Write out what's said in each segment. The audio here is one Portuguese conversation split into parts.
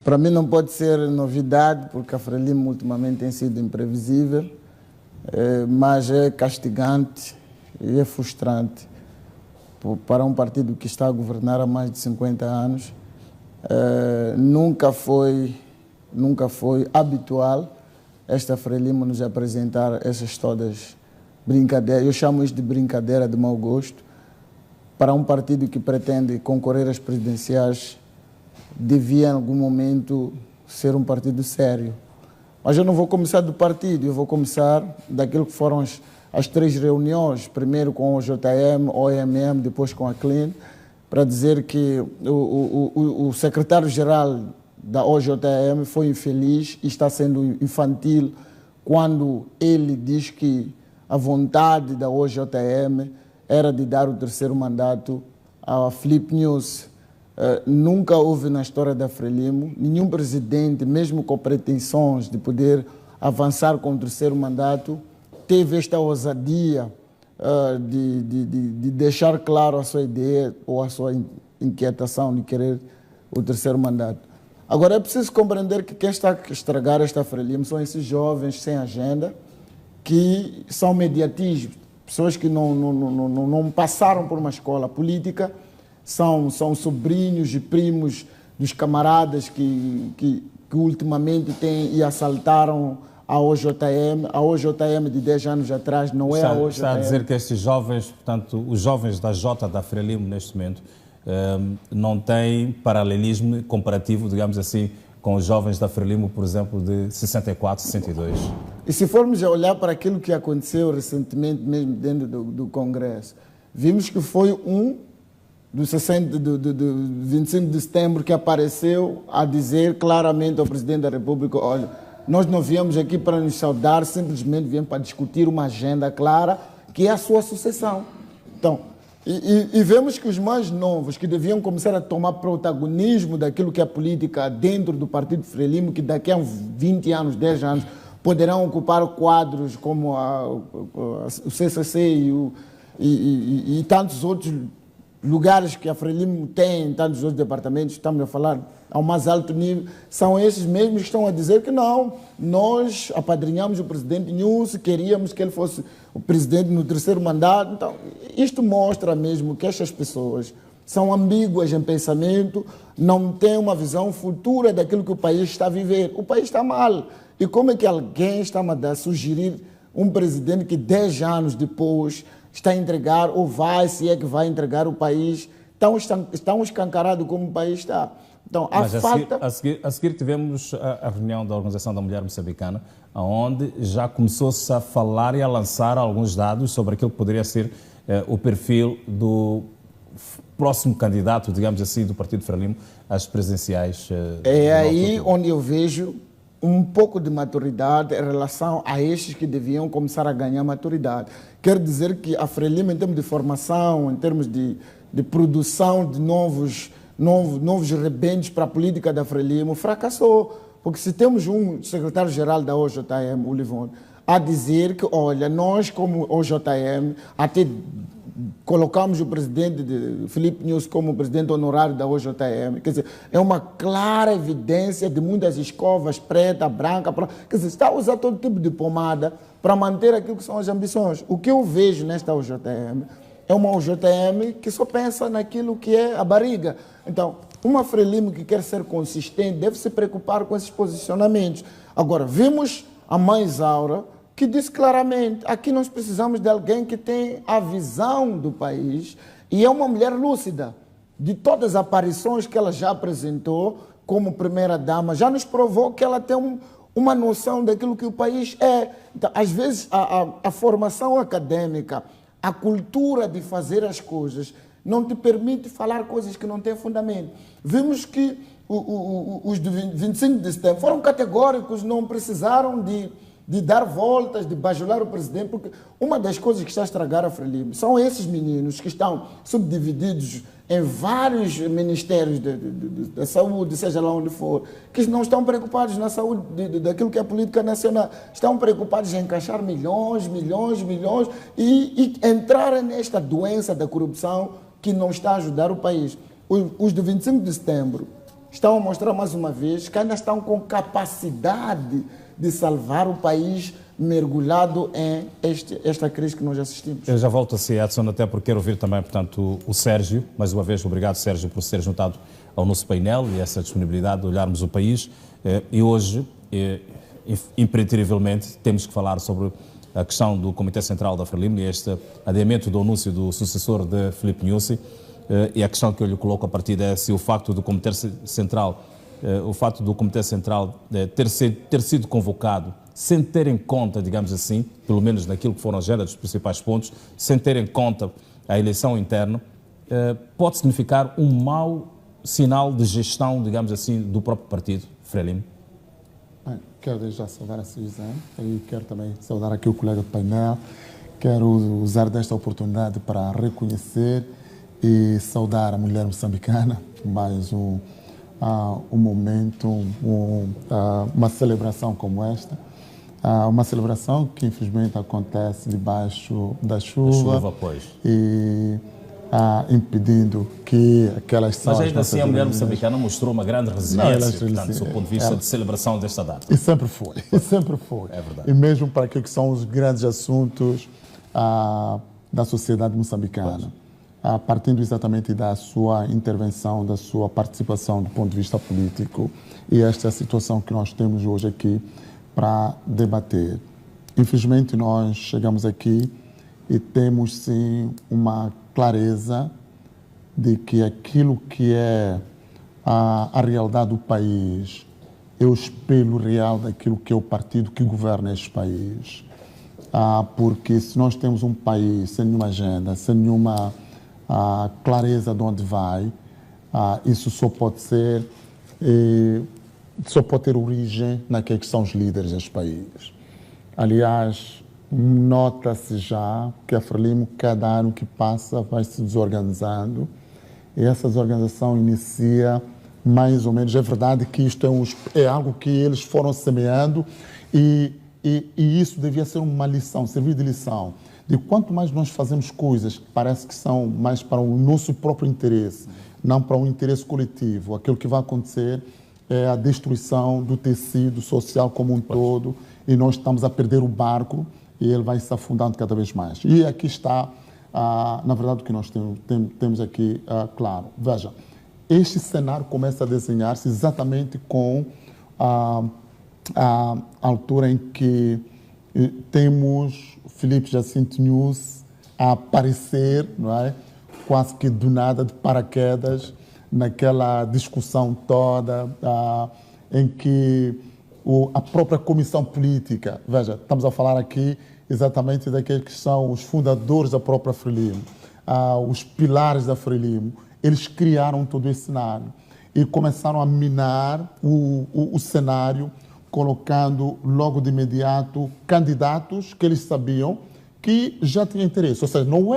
Para mim não pode ser novidade, porque a Frelimo ultimamente tem sido imprevisível, mas é castigante e é frustrante para um partido que está a governar há mais de 50 anos. Nunca foi habitual esta Frelimo nos apresentar essas todas brincadeiras. Eu chamo isso de brincadeira de mau gosto. Para um partido que pretende concorrer às presidenciais, devia em algum momento ser um partido sério. Mas eu não vou começar do partido, eu vou começar daquilo que foram as 3 reuniões, primeiro com o JM, OMM, depois com a CLIN, para dizer que o secretário-geral da OJM foi infeliz e está sendo infantil quando ele diz que a vontade da OJM era de dar o 3º mandato à Flip News. Nunca houve na história da Frelimo nenhum presidente, mesmo com pretensões de poder avançar com o 3º mandato, teve esta ousadia de deixar claro a sua ideia ou a sua inquietação de querer o 3º mandato. Agora é preciso compreender que quem está a estragar esta Frelimo são esses jovens sem agenda, que são mediatistas, pessoas que não passaram por uma escola política, são sobrinhos e primos dos camaradas que ultimamente têm e assaltaram a OJM. A OJM de 10 anos atrás não é a OJM. Está a dizer que estes jovens, portanto, os jovens da Frelimo neste momento, não têm paralelismo comparativo, digamos assim, com os jovens da Frelimo, por exemplo, de 64, 62. E se formos a olhar para aquilo que aconteceu recentemente mesmo dentro do Congresso, vimos que foi do 25 de setembro que apareceu a dizer claramente ao Presidente da República: olha, nós não viemos aqui para nos saudar, simplesmente viemos para discutir uma agenda clara, que é a sua sucessão. Então, e vemos que os mais novos, que deviam começar a tomar protagonismo daquilo que é a política dentro do Partido Frelimo, que daqui a 20 anos, 10 anos, poderão ocupar quadros como o CCC e tantos outros lugares que a Frelimo tem, tantos outros departamentos, estamos a falar ao mais alto nível, são esses mesmos que estão a dizer que não, nós apadrinhamos o presidente Nilce, queríamos que ele fosse o presidente no 3º mandato. Então, isto mostra mesmo que estas pessoas são ambíguas em pensamento, não têm uma visão futura daquilo que o país está a viver. O país está mal. E como é que alguém está a sugerir um presidente que 10 anos depois está a entregar, ou vai, se é que vai entregar o país, tão escancarado como o país está? Então, a seguir tivemos a reunião da Organização da Mulher Moçambicana, onde já começou-se a falar e a lançar alguns dados sobre aquilo que poderia ser o perfil do próximo candidato, digamos assim, do Partido Frelimo às presidenciais. É aí onde eu vejo um pouco de maturidade em relação a estes que deviam começar a ganhar maturidade. Quer dizer que a Frelimo, em termos de formação, em termos de produção de novos rebentos para a política da Frelimo, fracassou. Porque se temos um secretário-geral da OJM, o Livon, a dizer que, olha, nós como OJM, até colocamos o presidente Filipe Nilce como presidente honorário da OJM, quer dizer, é uma clara evidência de muitas escovas, preta, branca, quer dizer, está a usar todo tipo de pomada para manter aquilo que são as ambições. O que eu vejo nesta OJM é uma OJM que só pensa naquilo que é a barriga. Então, uma Frelimo que quer ser consistente deve se preocupar com esses posicionamentos. Agora, vimos a mãe Isaura, que disse claramente: aqui nós precisamos de alguém que tem a visão do país, e é uma mulher lúcida. De todas as aparições que ela já apresentou como primeira-dama, já nos provou que ela tem uma noção daquilo que o país é. Então, às vezes, a formação acadêmica, a cultura de fazer as coisas, não te permite falar coisas que não têm fundamento. Vimos que os do 25 de setembro foram categóricos, não precisaram de dar voltas, de bajular o presidente, porque uma das coisas que está a estragar a Frelimo são esses meninos que estão subdivididos em vários ministérios da saúde, seja lá onde for, que não estão preocupados na saúde daquilo que é a política nacional, estão preocupados em encaixar milhões e entrar nesta doença da corrupção que não está a ajudar o país. Os do 25 de setembro estão a mostrar mais uma vez que ainda estão com capacidade de salvar o país mergulhado em esta crise que nós assistimos. Eu já volto a si, Edson, até porque quero ouvir também, portanto, o Sérgio. Mais uma vez, obrigado, Sérgio, por ser juntado ao nosso painel e essa disponibilidade de olharmos o país. E hoje, impreterivelmente, temos que falar sobre a questão do Comitê Central da Frelimo e este adiamento do anúncio do sucessor de Filipe Nyusi. E a questão que eu lhe coloco a partir é se o facto do Comitê Central, ter sido convocado sem ter em conta, digamos assim, pelo menos naquilo que foram a agenda dos principais pontos, sem ter em conta a eleição interna, pode significar um mau sinal de gestão, digamos assim, do próprio partido Frelimo? Quero desde já saudar a Suzana e quero também saudar aqui o colega do painel. Quero usar desta oportunidade para reconhecer e saudar a mulher moçambicana, mais um momento, uma celebração como esta. Uma celebração que infelizmente acontece debaixo da chuva, pois. E impedindo que aquelas Mas ainda assim a mulher moçambicana mostrou uma grande resiliência, portanto, do seu ponto de vista de celebração desta data. E sempre foi, sempre foi. É verdade. E mesmo para aquilo que são os grandes assuntos da sociedade moçambicana. Partindo exatamente da sua intervenção, da sua participação do ponto de vista político. E esta é a situação que nós temos hoje aqui para debater. Infelizmente, nós chegamos aqui e temos, sim, uma clareza de que aquilo que é a realidade do país é o espelho real daquilo que é o partido que governa este país. Porque se nós temos um país sem nenhuma agenda, sem nenhuma clareza de onde vai, isso só pode ter origem naqueles que são os líderes deste país. Aliás, nota-se já que a Frelimo, cada ano que passa, vai se desorganizando e essa desorganização inicia mais ou menos. É verdade que isto é algo que eles foram semeando e isso devia ser uma lição, servir de lição. De quanto mais nós fazemos coisas que parece que são mais para o nosso próprio interesse, não para um interesse coletivo, aquilo que vai acontecer é a destruição do tecido social como um todo e nós estamos a perder o barco e ele vai se afundando cada vez mais. E aqui está, na verdade, o que nós temos aqui claro. Veja, este cenário começa a desenhar-se exatamente com a altura em que temos Filipe Jacinto Nyusi a aparecer, não é? Quase que do nada, de paraquedas, naquela discussão toda em que a própria comissão política, veja, estamos a falar aqui exatamente daqueles que são os fundadores da própria Frelimo, os pilares da Frelimo, eles criaram todo esse cenário e começaram a minar o cenário, colocando logo de imediato candidatos que eles sabiam que já tinham interesse, ou seja, não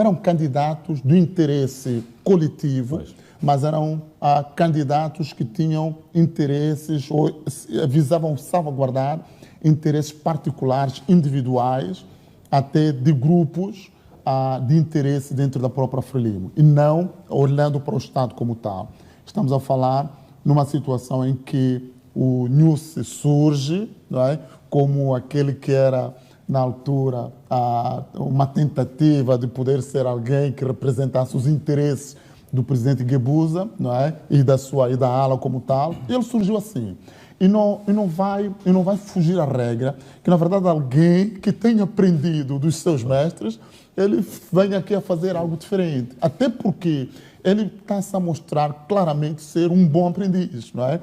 eram candidatos do interesse coletivo, mas eram candidatos que tinham interesses ou visavam salvaguardar interesses particulares, individuais, até de grupos de interesse dentro da própria Frelimo, e não olhando para o Estado como tal. Estamos a falar numa situação em que o Nyusi surge, não é? Como aquele que era, na altura, uma tentativa de poder ser alguém que representasse os interesses do presidente Guebuza, não é? E da ala como tal. Ele surgiu assim. E não vai fugir à regra que, na verdade, alguém que tenha aprendido dos seus mestres, ele vem aqui a fazer algo diferente. Até porque ele está-se a mostrar claramente ser um bom aprendiz, não é?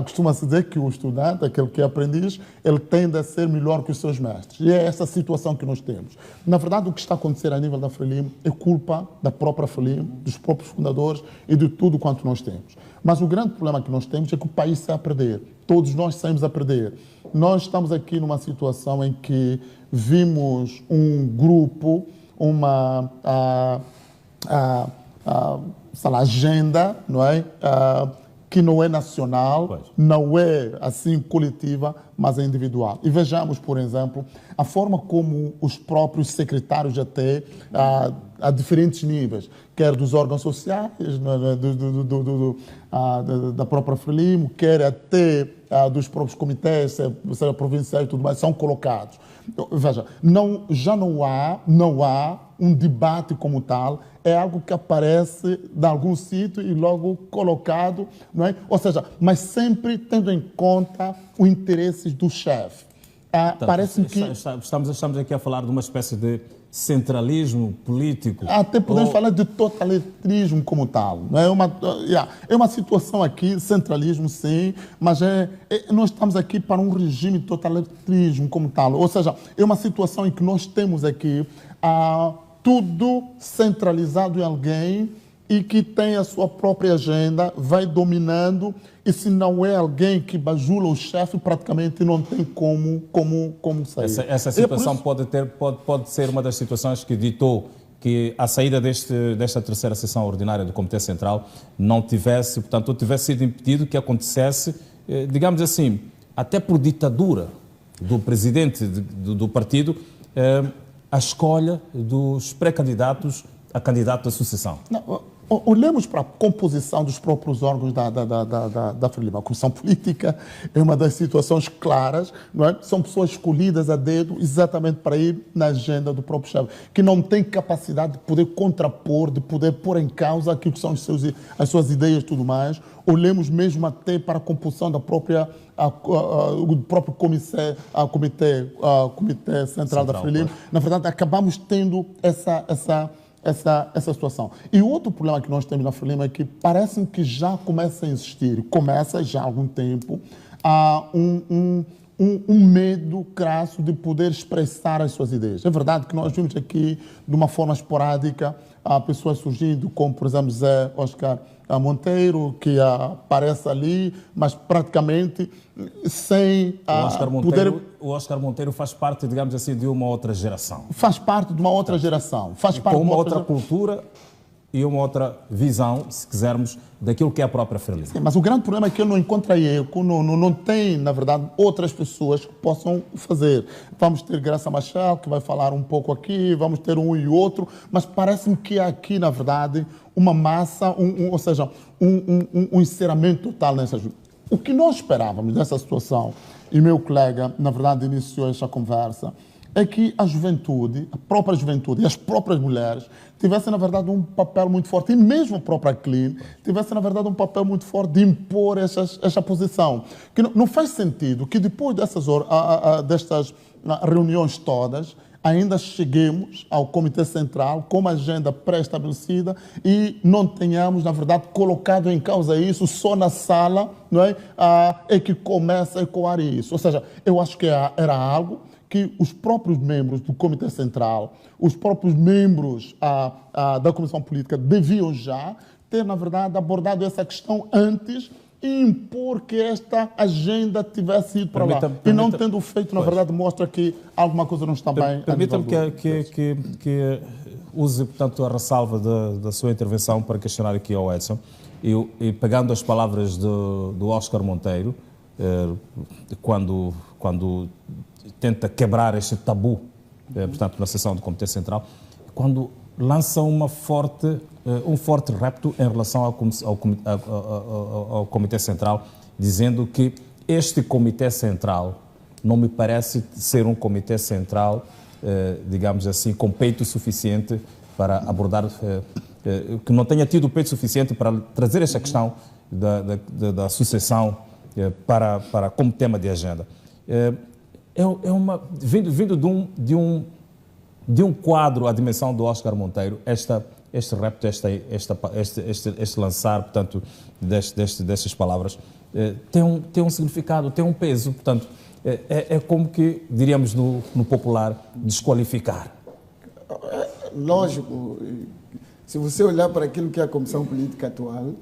Costuma-se dizer que o estudante, aquele que é aprendiz, ele tende a ser melhor que os seus mestres. E é essa situação que nós temos. Na verdade, o que está a acontecer a nível da Frelimo é culpa da própria Frelimo, dos próprios fundadores e de tudo quanto nós temos. Mas o grande problema que nós temos é que o país sai a perder. Todos nós saímos a perder. Nós estamos aqui numa situação em que vimos um grupo, uma agenda, não é? Que não é nacional, não é assim coletiva, mas é individual. E vejamos, por exemplo, a forma como os próprios secretários até a diferentes níveis, quer dos órgãos sociais, da própria Frelimo, quer até dos próprios comitês, seja provinciais e tudo mais, são colocados. Veja, já não há um debate como tal, é algo que aparece de algum sítio e logo colocado, não é? Ou seja, mas sempre tendo em conta os interesses do chefe. Parece que... Estamos aqui a falar de uma espécie de centralismo político. Até podemos falar de totalitarismo como tal. Não é? É uma situação aqui, centralismo sim, mas nós estamos aqui para um regime de totalitarismo como tal. Ou seja, é uma situação em que nós temos aqui tudo centralizado em alguém e que tem a sua própria agenda, vai dominando, e se não é alguém que bajula o chefe, praticamente não tem como sair. Essa situação pode ser uma das situações que ditou que a saída desta terceira sessão ordinária do Comitê Central não tivesse sido impedido que acontecesse, digamos assim, até por ditadura do presidente do partido, a escolha dos pré-candidatos a candidato à sucessão. Olhemos para a composição dos próprios órgãos da Frelimo. A Comissão Política é uma das situações claras, não é? São pessoas escolhidas a dedo exatamente para ir na agenda do próprio chefe, que não tem capacidade de poder contrapor, de poder pôr em causa aquilo que são as suas ideias e tudo mais. Olhemos mesmo até para a composição da própria o próprio Comitê Central da Frelimo. Na verdade, acabamos tendo essa situação. E o outro problema que nós temos na Frelimo é que parece que já começa a existir, começa já há algum tempo, um medo crasso de poder expressar as suas ideias. É verdade que nós vimos aqui, de uma forma esporádica, pessoas surgindo, como, por exemplo, Zé Oscar Monteiro, que aparece ali, mas praticamente sem O Oscar Monteiro faz parte, digamos assim, de uma outra geração. Faz parte de uma outra geração. Com uma outra cultura e uma outra visão, se quisermos, daquilo que é a própria Frelimo. Sim, mas o grande problema é que ele não encontra eco, não tem, na verdade, outras pessoas que possam fazer. Vamos ter Graça Machel, que vai falar um pouco aqui, vamos ter um e outro, mas parece-me que há aqui, na verdade, uma massa, ou seja, um encerramento total nessas. O que nós esperávamos nessa situação, e meu colega, na verdade, iniciou esta conversa, é que a juventude, a própria juventude e as próprias mulheres tivessem, na verdade, um papel muito forte, e mesmo a própria CLIN tivesse, na verdade, um papel muito forte de impor essa posição. Que não faz sentido que depois destas reuniões todas, ainda cheguemos ao Comitê Central com uma agenda pré-estabelecida e não tenhamos, na verdade, colocado em causa isso só na sala, não é? É que começa a ecoar isso. Ou seja, eu acho que era algo que os próprios membros do Comitê Central, os próprios membros da Comissão Política deviam já ter, na verdade, abordado essa questão antes e impor que esta agenda tivesse ido para lá. E não tendo feito, na verdade, mostra que alguma coisa não está bem. Permita-me que use, portanto, a ressalva da sua intervenção para questionar aqui ao Edson. E pegando as palavras do Oscar Monteiro, quando tenta quebrar este tabu, portanto, na sessão do Comitê Central, quando lança um forte repto em relação ao Comitê Central, dizendo que este Comitê Central não me parece ser um Comitê Central, digamos assim, com peito suficiente para abordar, que não tenha tido peito suficiente para trazer esta questão da sucessão como tema de agenda. Vindo de um quadro, a dimensão do Oscar Monteiro, este repto, este lançar, portanto, destas palavras, tem um significado, tem um peso, portanto, é como que, diríamos no popular, desqualificar. Lógico, se você olhar para aquilo que é a Comissão Política atual,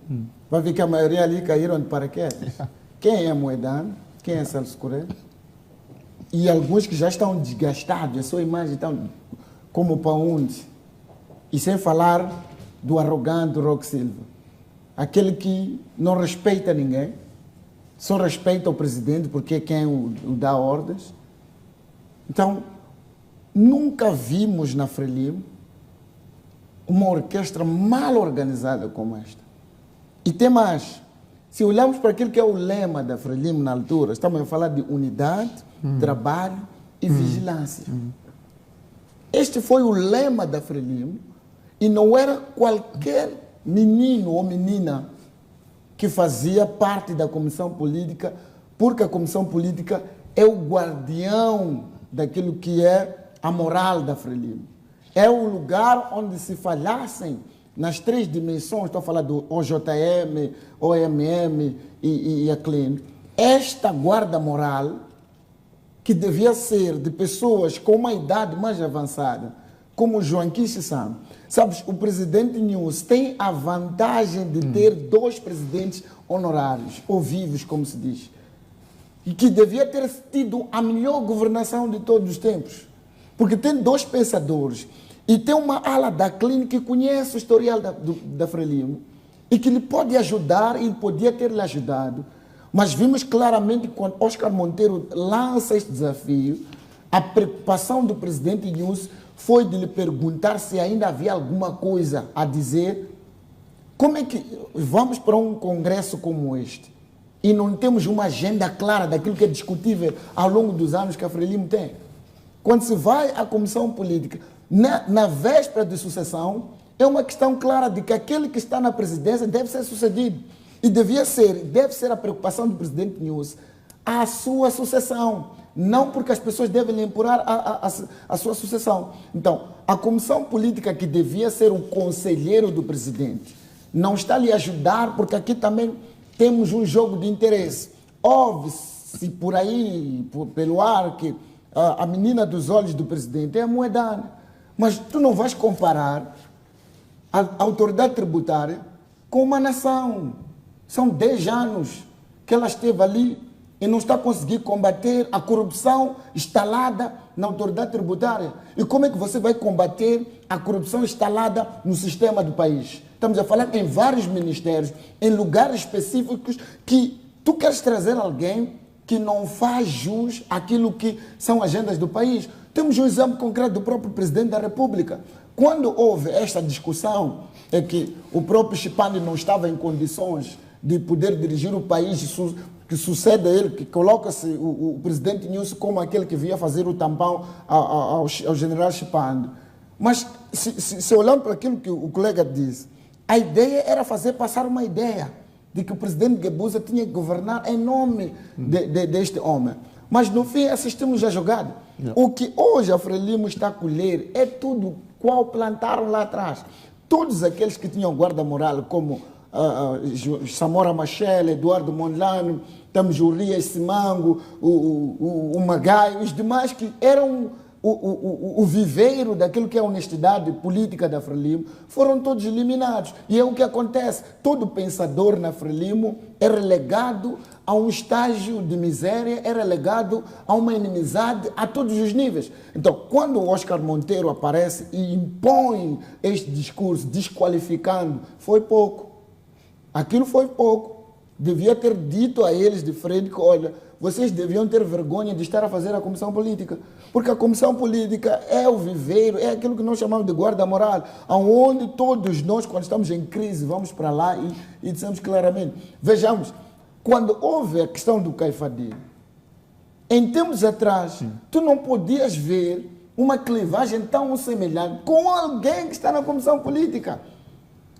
vai ver que a maioria ali caíram de paraquedas. Quem é Moedano? Quem é Celso Correia? E alguns que já estão desgastados, a sua imagem está como para onde? E sem falar do arrogante Roque Silva, aquele que não respeita ninguém, só respeita o presidente porque é quem o dá ordens. Então, nunca vimos na Frelimo uma orquestra mal organizada como esta. E tem mais. Se olharmos para aquilo que é o lema da Frelimo na altura, estamos a falar de unidade, trabalho e vigilância. Este foi o lema da Frelimo e não era qualquer menino ou menina que fazia parte da comissão política, porque a comissão política é o guardião daquilo que é a moral da Frelimo. É o lugar onde se falhassem nas 3 dimensões, estou a falar do OJM, OMM e a CLIN, esta guarda moral, que devia ser de pessoas com uma idade mais avançada, como Joaquim Chissano. Sabes, o presidente News tem a vantagem de ter 2 presidentes honorários, ou vivos, como se diz, e que devia ter tido a melhor governação de todos os tempos, porque tem 2 pensadores, e tem uma ala da clínica que conhece o historial da Frelimo e que lhe pode ajudar, e podia ter lhe ajudado. Mas vimos claramente que quando Oscar Monteiro lança este desafio, a preocupação do presidente News foi de lhe perguntar se ainda havia alguma coisa a dizer. Como é que vamos para um congresso como este e não temos uma agenda clara daquilo que é discutível ao longo dos anos que a Frelimo tem? Quando se vai à comissão política, na véspera de sucessão, é uma questão clara de que aquele que está na presidência deve ser sucedido. E deve ser a preocupação do presidente News a sua sucessão. Não porque as pessoas devem lhe empurrar a sua sucessão. Então, a comissão política, que devia ser o conselheiro do presidente, não está a lhe ajudar, porque aqui também temos um jogo de interesse. Ouve-se por aí, pelo ar, que a menina dos olhos do presidente é a Moedana. Mas tu não vais comparar a autoridade tributária com uma nação. São 10 anos que ela esteve ali e não está a conseguir combater a corrupção instalada na autoridade tributária. E como é que você vai combater a corrupção instalada no sistema do país? Estamos a falar em vários ministérios, em lugares específicos, que tu queres trazer alguém que não faz jus àquilo que são agendas do país. Temos um exemplo concreto do próprio presidente da República. Quando houve esta discussão, é que o próprio Chipando não estava em condições de poder dirigir o país, que sucede a ele, que coloca-se o presidente News como aquele que vinha fazer o tampão ao general Chipando. Mas, se olhando para aquilo que o colega disse, a ideia era fazer passar uma ideia de que o presidente Guebuza tinha que governar em nome deste homem. Mas, no fim, assistimos à jogada. O que hoje a Frelimo está a colher é tudo qual plantaram lá atrás. Todos aqueles que tinham guarda moral, como Samora Machel, Eduardo Mondlane, temos o Rias Simango, o Magai, os demais que eram o viveiro daquilo que é a honestidade política da Frelimo, foram todos eliminados. E é o que acontece. Todo pensador na Frelimo é relegado a um estágio de miséria, é relegado a uma inimizade a todos os níveis. Então, quando o Oscar Monteiro aparece e impõe este discurso desqualificando, foi pouco. Aquilo foi pouco. Devia ter dito a eles de frente que, olha, vocês deviam ter vergonha de estar a fazer a comissão política. Porque a comissão política é o viveiro, é aquilo que nós chamamos de guarda moral, onde todos nós, quando estamos em crise, vamos para lá e dizemos claramente. Vejamos, quando houve a questão do Caifadinho, em tempos atrás, tu não podias ver uma clivagem tão semelhante com alguém que está na comissão política.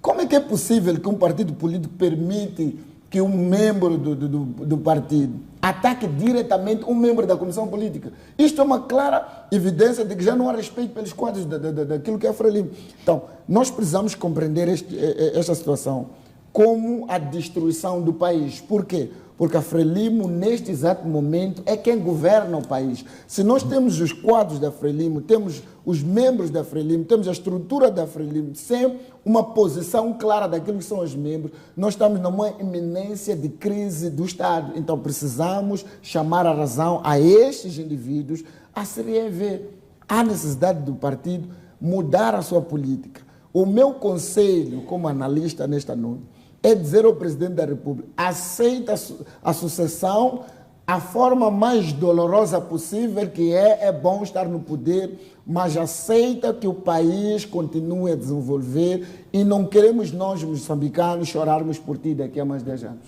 Como é que é possível que um partido político permite que um membro do partido ataque diretamente um membro da comissão política? Isto é uma clara evidência de que já não há respeito pelos quadros daquilo que é a Frelimo. Então, nós precisamos compreender esta situação como a destruição do país. Por quê? Porque a Frelimo, neste exato momento, é quem governa o país. Se nós temos os quadros da Frelimo, temos os membros da Frelimo, temos a estrutura da Frelimo, sem uma posição clara daquilo que são os membros, nós estamos numa iminência de crise do Estado. Então, precisamos chamar a razão a estes indivíduos a se rever. Há necessidade do partido mudar a sua política. O meu conselho, como analista nesta noite, é dizer ao presidente da República: aceita a sucessão a forma mais dolorosa possível, que é bom estar no poder, mas aceita que o país continue a desenvolver e não queremos nós, moçambicanos, chorarmos por ti daqui a mais 10 anos.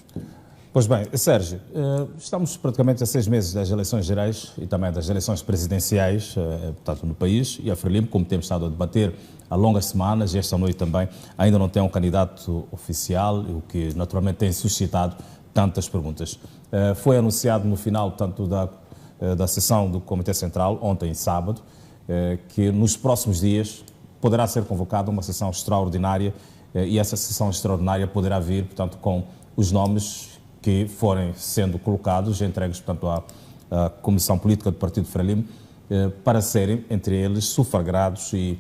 Pois bem, Sérgio, estamos praticamente a 6 meses das eleições gerais e também das eleições presidenciais, portanto, no país, e a Frelimo, como temos estado a debater há longas semanas, e esta noite também, ainda não tem um candidato oficial, o que naturalmente tem suscitado tantas perguntas. Foi anunciado no final, tanto da sessão do Comitê Central, ontem, sábado, que nos próximos dias poderá ser convocada uma sessão extraordinária e essa sessão extraordinária poderá vir, portanto, com os nomes que forem sendo colocados, entregues, portanto, à Comissão Política do Partido Frelimo, para serem, entre eles, sufragados e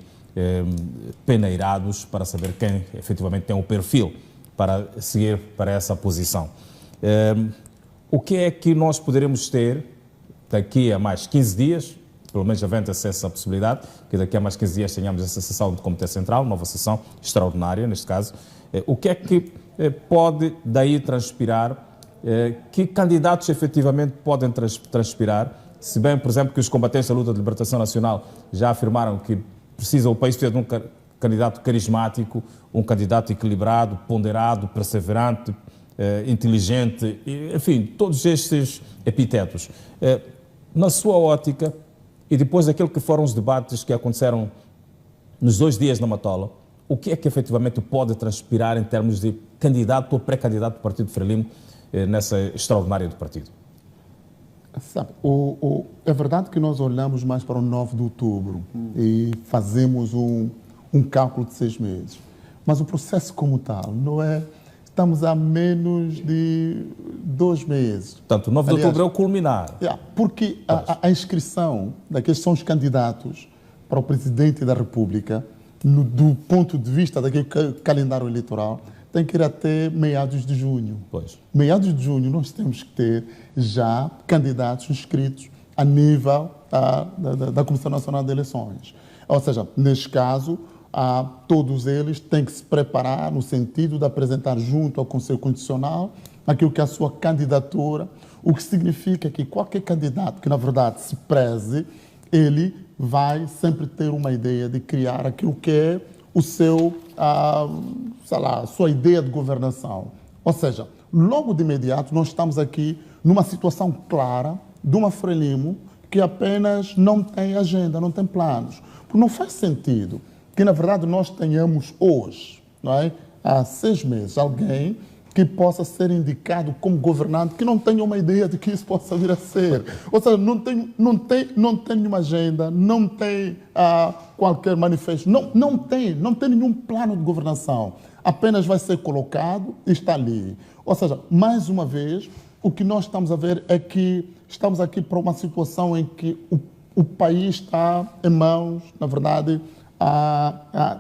peneirados para saber quem efetivamente tem o perfil para seguir para essa posição. O que é que nós poderemos ter daqui a mais 15 dias, pelo menos havendo-se essa possibilidade, que daqui a mais 15 dias tenhamos essa sessão do Comitê Central, nova sessão extraordinária, neste caso. O que é que pode daí transpirar? Que candidatos efetivamente podem transpirar? Se bem, por exemplo, que os combatentes da luta de libertação nacional já afirmaram que o país precisa de um candidato carismático, um candidato equilibrado, ponderado, perseverante, inteligente, enfim, todos estes epitetos. Na sua ótica, e depois daquilo que foram os debates que aconteceram nos 2 dias na Matola, o que é que efetivamente pode transpirar em termos de candidato ou pré-candidato do Partido Frelimo nessa extraordinária do partido? Sabe, é verdade que nós olhamos mais para o 9 de outubro e fazemos um cálculo de 6 meses, mas o processo como tal não é... Estamos a menos de 2 meses. Portanto, o 9 de outubro é o culminar. Porque a inscrição daqueles são os candidatos para o Presidente da República, do ponto de vista daquele calendário eleitoral, tem que ir até meados de junho. Pois. Meados de junho nós temos que ter já candidatos inscritos a nível da Comissão Nacional de Eleições. Ou seja, neste caso, todos eles têm que se preparar no sentido de apresentar junto ao Conselho Constitucional aquilo que é a sua candidatura, o que significa que qualquer candidato que, na verdade, se preze, ele vai sempre ter uma ideia de criar aquilo que é o seu, a sua ideia de governação. Ou seja, logo de imediato, nós estamos aqui numa situação clara de uma Frelimo que apenas não tem agenda, não tem planos. Porque não faz sentido que, na verdade, nós tenhamos hoje, não é, há 6 meses, alguém que possa ser indicado como governante que não tenha uma ideia de que isso possa vir a ser. Ou seja, não tem nenhuma agenda, não tem qualquer manifesto, não tem nenhum plano de governação. Apenas vai ser colocado e está ali. Ou seja, mais uma vez, o que nós estamos a ver é que estamos aqui para uma situação em que o país está em mãos, na verdade,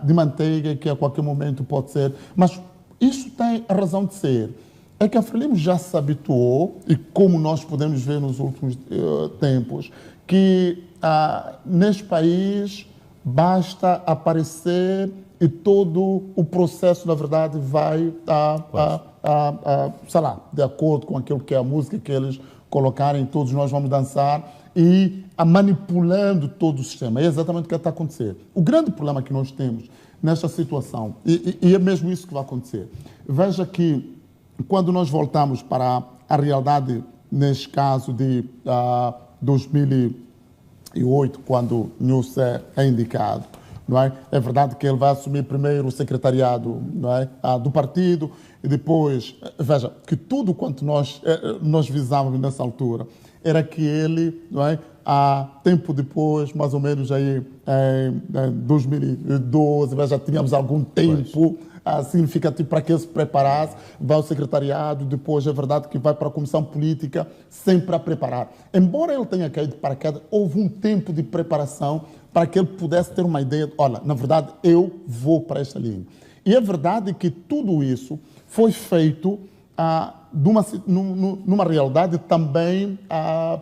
de manteiga, que a qualquer momento pode ser. Mas isso tem a razão de ser. É que a Frelimo já se habituou, e como nós podemos ver nos últimos tempos, que neste país basta aparecer e todo o processo, na verdade, vai sei lá, de acordo com aquilo que é a música que eles colocarem, todos nós vamos dançar e manipulando todo o sistema. É exatamente o que está a acontecer. O grande problema que nós temos nesta situação, e é mesmo isso que vai acontecer, veja que quando nós voltamos para a realidade, neste caso de 2008, quando Nilce é indicado, não é? É verdade que ele vai assumir primeiro o secretariado, não é, do partido, e depois, veja, que tudo quanto nós visávamos nessa altura era que ele, não é, tempo depois, mais ou menos aí em 2012, já tínhamos algum tempo significativo para que ele se preparasse, vai ao secretariado, depois é verdade que vai para a comissão política, sempre a preparar. Embora ele tenha caído de paraquedas, houve um tempo de preparação para que ele pudesse ter uma ideia de, olha, na verdade, eu vou para esta linha. E é verdade que tudo isso foi feito numa realidade também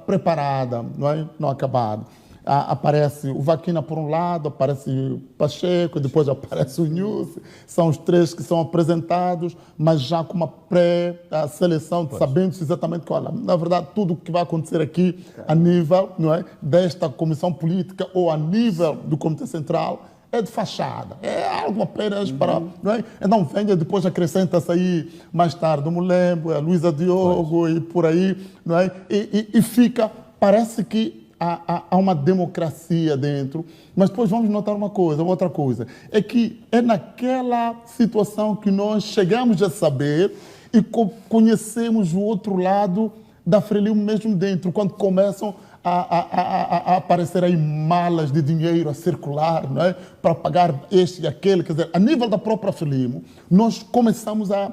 preparada, não é? Não acabada. Aparece o Vaquina por um lado, aparece o Pacheco, depois aparece o Nussi. São os três que são apresentados, mas já com uma pré-seleção, sabendo exatamente que, olha, na verdade, tudo o que vai acontecer aqui a nível, não é, desta comissão política ou a nível do Comitê Central é de fachada, é algo apenas para... Não é? Então venha, depois acrescenta-se aí mais tarde o Mulembo, a Luísa Diogo e por aí, não é? E fica, parece que há uma democracia dentro, mas depois vamos notar uma coisa, outra coisa, é que é naquela situação que nós chegamos a saber e conhecemos o outro lado da Frelimo mesmo dentro, quando começam a aparecer aí malas de dinheiro a circular, não é? Para pagar este e aquele. Quer dizer, a nível da própria Frelimo, nós começamos a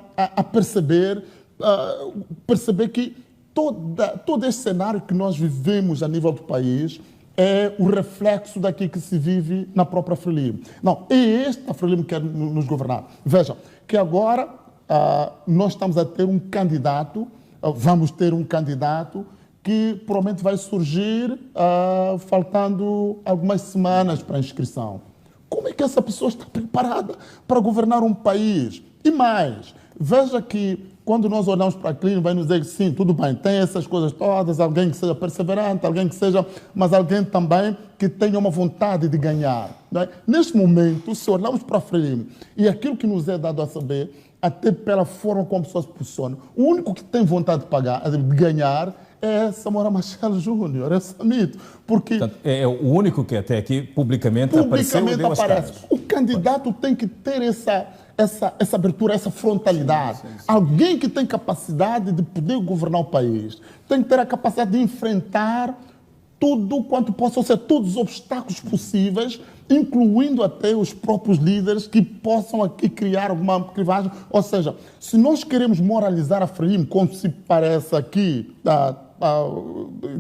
perceber que todo este cenário que nós vivemos a nível do país é o reflexo daquilo que se vive na própria Frelimo. Não, é esta Frelimo que quer nos governar. Veja, que agora nós estamos a ter um candidato, vamos ter um candidato que provavelmente vai surgir faltando algumas semanas para a inscrição. Como é que essa pessoa está preparada para governar um país? E mais, veja que quando nós olhamos para aquilo, vai nos dizer que sim, tudo bem, tem essas coisas todas, alguém que seja perseverante, alguém que seja, mas alguém também que tenha uma vontade de ganhar. Não é? Neste momento, se olharmos para a Frelimo e aquilo que nos é dado a saber, até pela forma como a pessoa se posiciona, o único que tem vontade de ganhar é Samora Machel Júnior, é Samito. Porque portanto, é o único que até aqui publicamente apareceu e deu as caras. O candidato tem que ter essa abertura, essa frontalidade. Sim. Alguém que tem capacidade de poder governar o país tem que ter a capacidade de enfrentar tudo quanto possa ser, todos os obstáculos possíveis, incluindo até os próprios líderes que possam aqui criar alguma clivagem. Ou seja, se nós queremos moralizar a Frelimo, como se parece aqui,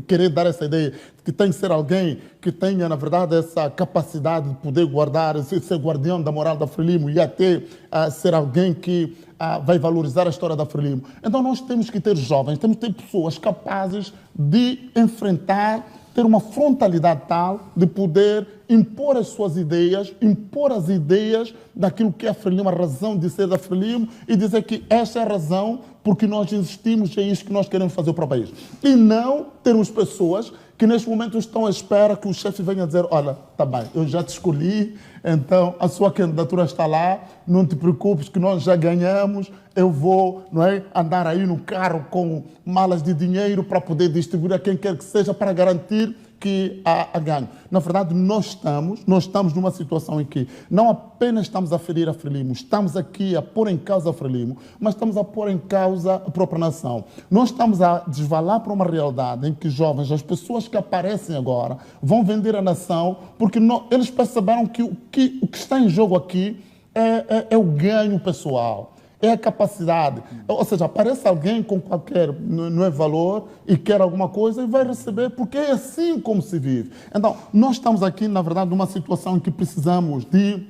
querer dar essa ideia de que tem que ser alguém que tenha, na verdade, essa capacidade de poder guardar, ser guardião da moral da Frelimo e até ser alguém que vai valorizar a história da Frelimo. Então nós temos que ter jovens, temos que ter pessoas capazes de enfrentar, ter uma frontalidade tal de poder impor as suas ideias, impor as ideias daquilo que é a Frelimo, a razão de ser da Frelimo e dizer que esta é a razão porque nós existimos e é isso que nós queremos fazer para o país. E não termos pessoas que neste momento estão à espera que o chefe venha dizer, olha, tá bem, eu já te escolhi, então a sua candidatura está lá, não te preocupes que nós já ganhamos, eu vou, não é, andar aí no carro com malas de dinheiro para poder distribuir a quem quer que seja para garantir que há ganho. Na verdade, nós estamos numa situação em que não apenas estamos a ferir a Frelimo, estamos aqui a pôr em causa a Frelimo, mas estamos a pôr em causa a própria nação. Nós estamos a desvalar para uma realidade em que jovens, as pessoas que aparecem agora, vão vender a nação porque eles perceberam que o que está em jogo aqui é o ganho pessoal. É a capacidade. Ou seja, aparece alguém com qualquer não é valor e quer alguma coisa e vai receber, porque é assim como se vive. Então, nós estamos aqui, na verdade, numa situação em que precisamos de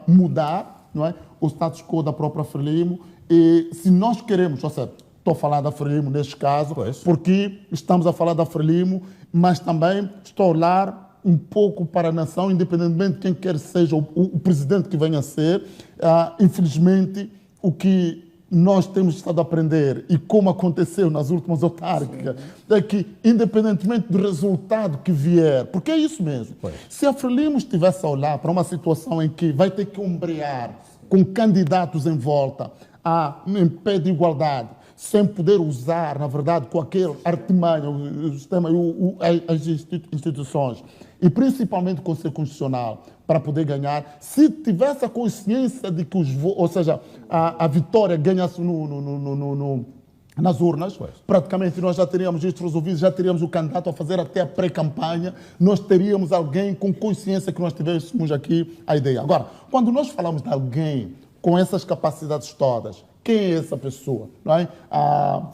mudar, não é, o status quo da própria Frelimo. E se nós queremos, ou seja, estou a falar da Frelimo neste caso, porque estamos a falar da Frelimo, mas também estou a olhar um pouco para a nação, independentemente de quem quer seja o presidente que venha a ser. Infelizmente, o que nós temos estado a aprender e como aconteceu nas últimas autárquicas, é que, independentemente do resultado que vier, porque é isso mesmo, se a Frelimo estivesse a olhar para uma situação em que vai ter que ombrear com candidatos em volta em pé de igualdade, sem poder usar, na verdade, qualquer artimanha, o sistema, as instituições, e principalmente o Conselho Constitucional, para poder ganhar, se tivesse a consciência de que ou seja, a vitória ganha-se nas urnas, praticamente nós já teríamos isto resolvido, já teríamos o candidato a fazer até a pré-campanha, nós teríamos alguém com consciência que nós tivéssemos aqui a ideia. Agora, quando nós falamos de alguém com essas capacidades todas, quem é essa pessoa? Não é?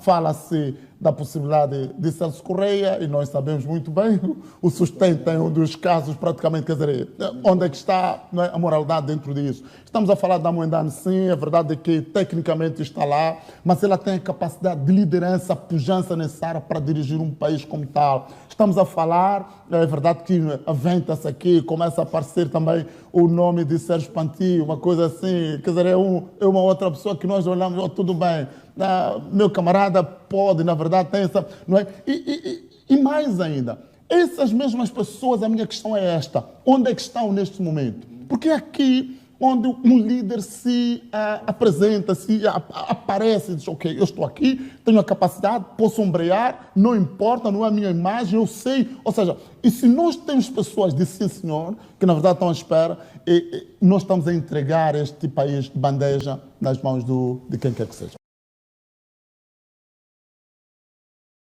Fala-se da possibilidade de Celso Correia, e nós sabemos muito bem o sustento em um dos casos, praticamente, quer dizer, onde é que está, não é, a moralidade dentro disso. Estamos a falar da Moendane, sim, a verdade é que tecnicamente está lá, mas ela tem a capacidade de liderança, a pujança necessária para dirigir um país como tal. Estamos a falar, é verdade que aventa-se aqui, começa a aparecer também o nome de Sérgio Panti, uma coisa assim, quer dizer, é uma outra pessoa que nós olhamos, oh, tudo bem, meu camarada pode, na verdade, tem essa, não é? E mais ainda, essas mesmas pessoas, a minha questão é esta, onde é que estão neste momento? Porque é aqui onde um líder se apresenta, se aparece, diz, ok, eu estou aqui, tenho a capacidade, posso ombrear, não importa, não é a minha imagem, eu sei. Ou seja, e se nós temos pessoas de sim, senhor, que na verdade estão à espera, nós estamos a entregar este país de bandeja nas mãos de quem quer que seja.